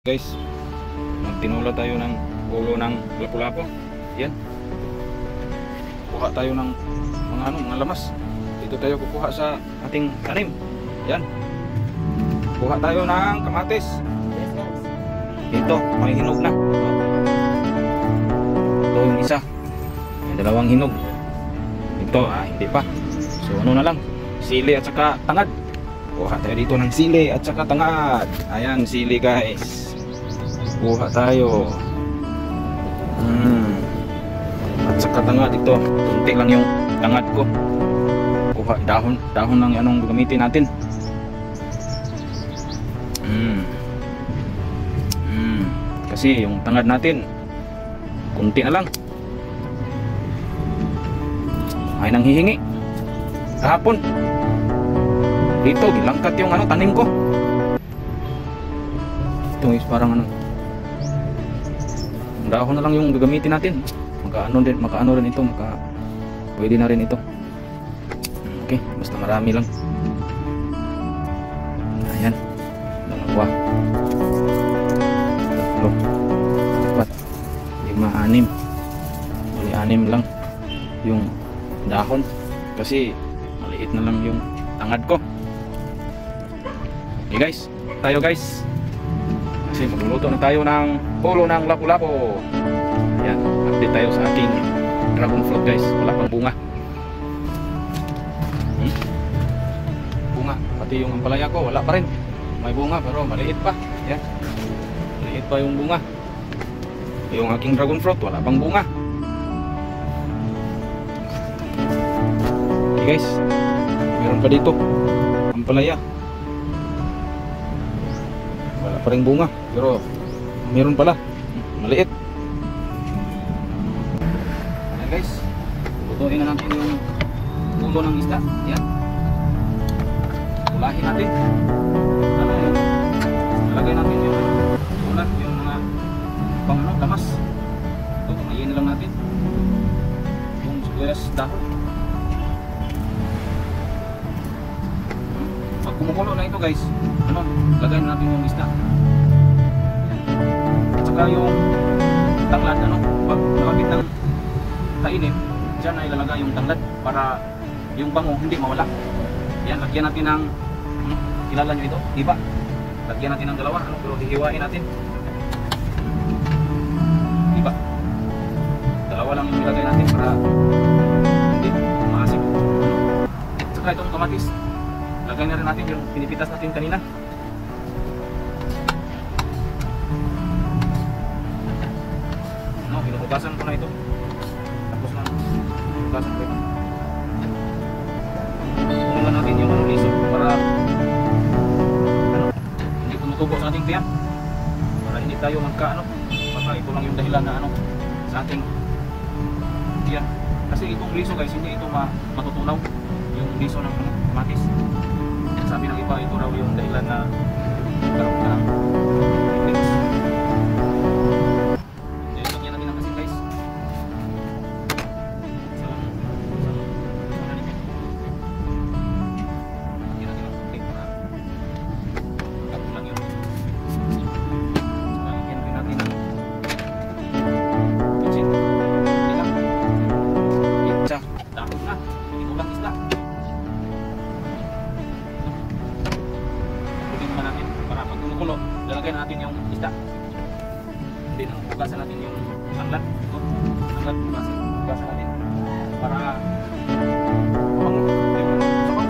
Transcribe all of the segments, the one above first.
Guys, magtinula tayo ng ulo ng lapu-lapu. Yan. Kuha tayo ng mga lamas. Dito tayo kukuha sa ating tanim. Yan. Kuha tayo ng kamatis. Ito, may hinog na. Ito yung isa. May dalawang hinog. Ito, hindi pa. So ano na lang, sili at saka tangad. Kuha tayo dito ng sili at saka tangad. Ayan, sili guys. Kuha tayo. At saka tangad ito. Kunti lang yung tangad ko. Kuha dahon ng anong gagamitin natin. Kasi yung tangad natin kunti na lang. Ay nang hihingi. Kahapon dito gilangkat yung tanim ko. Ito is parang dahon na lang yung gagamitin natin. Makaano rin ito, pwede na rin ito. Okay, basta marami lang. Ayan. Dalawa. Tatlo. Apat. 5, 6. Bali 6 lang yung dahon. Kasi maliit na lang yung tangad ko. Okay guys, tayo guys. Kasi magluluto na tayo ng ulo ng lapu-lapu. Ayan, update tayo sa aking dragon fruit guys. Wala pang bunga. Bunga, pati yung ampalaya ko wala pa rin. May bunga pero maliit pa. Ayan, maliit pa yung bunga. Yung aking dragon fruit wala pang bunga. Okay guys, meron pa dito ampalaya. Wala pa rin bunga pero meron pala, maliit. Ayan guys, lutuin na natin yung ulo ng isda. Yan, ulahin natin. Lalagay natin yung ulat, yung mga lamas. Ito, kumayin na lang natin yung sibuyas dahon. Pag kumukulo na ito guys, lagay na natin yung isda. At saka yung tanglad, pag nakakit ng kainin, dyan na ilalagay yung tanglad para yung bango hindi mawala. Yan, lagyan natin ng, kilala nyo ito, iba. Lagyan natin ng dalawa, pero hihiwain natin. Iba. Dalawa lang yung ilagay natin para hindi maasim. At saka itong kamatis, lagay na rin natin yung pinipitas natin kanina. Hinuhugasan ko na ito. Tapos na hinuhugasan ko ito. Kunin natin yung liso para hindi tumutubo sa ating tiyan. Para hindi tayo baka ito lang yung dahilan na sa ating tiyan. Kasi itong liso guys, hindi ito matutunaw. Yung liso ng kamatis. Sabi ng iba, ito raw yung dahilan na karoon na index. Lagyan natin ng asin guys. Lagyan natin ng putik para karoon lang yun. Lagyan rin natin ng pitsin. Ilang pitsa. Dahon na. Inulang isda. Para pag kumukulo, lalagay natin yung isda. Hindi nang hugasan natin yung tanglad. Tanglad, hugasan natin para yung sabaw.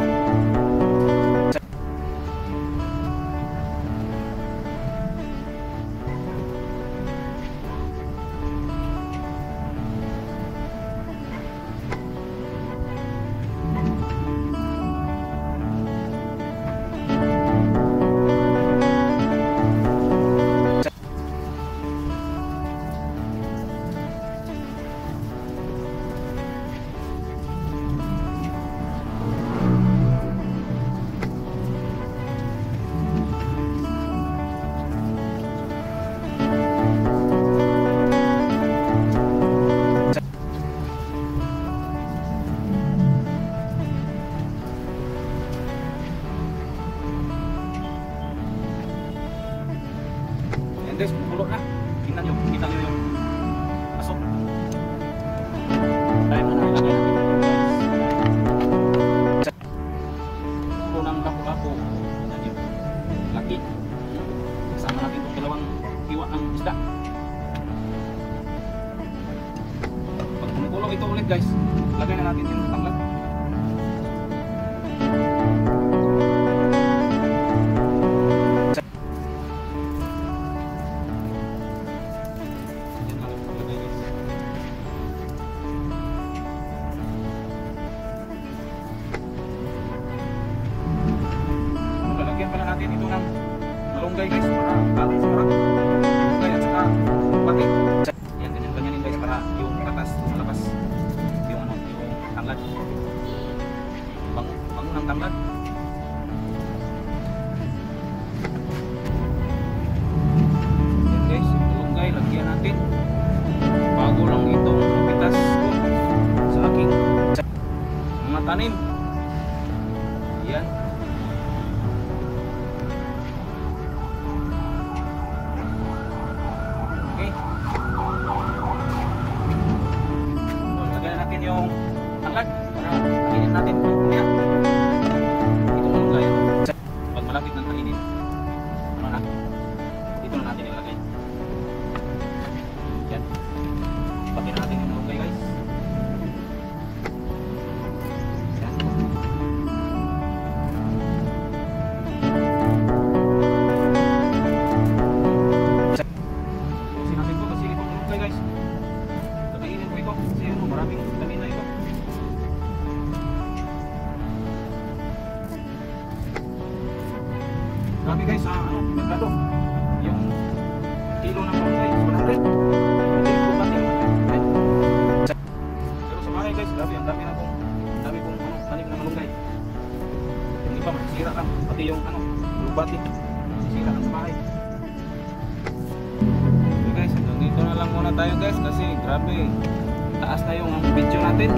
guys, pulo na. Tingnan nyo yung pasok. Tayo muna ilagay natin guys. Pulo ng lapu-lapu. Tingnan nyo. Laki. Kasama natin itong dalawang hiwa ng isda. Pag kumukulo ito ulit guys, lagay na natin yung tanglad. Natin ito ng malunggay guys para kaling sa marami malunggay at saka pati yan, ganyan guys para yung katas malabas yung ano, yung tanglad bango ng tanglad. Yan guys, yung malunggay lagyan natin bago lang itong pitas sa aking mga tanim. Yan. Yung tanglad para kainin natin mamaya. Ito malunggay. Pag malapit ng kainin, ano na? Dito na natin ilagay. Yan. Pati na natin yung malunggay guys. Yan. Kasi natin ito kasi itong malunggay guys. Kainin ko ito kasi ano, maraming vitamin na ito. Grabe guys, ano, merkado. Yung kilo ng malunggay, 100. Hindi ko pati yung pero sa bahay guys, grabe, ang dami kong ano, tanim ng malunggay. Yung iba, masisira ka. Pati yung ano, lubati, masisira ka sa bahay. Okay guys, hanggang dito na lang muna tayo guys kasi grabe, taas na yung video natin.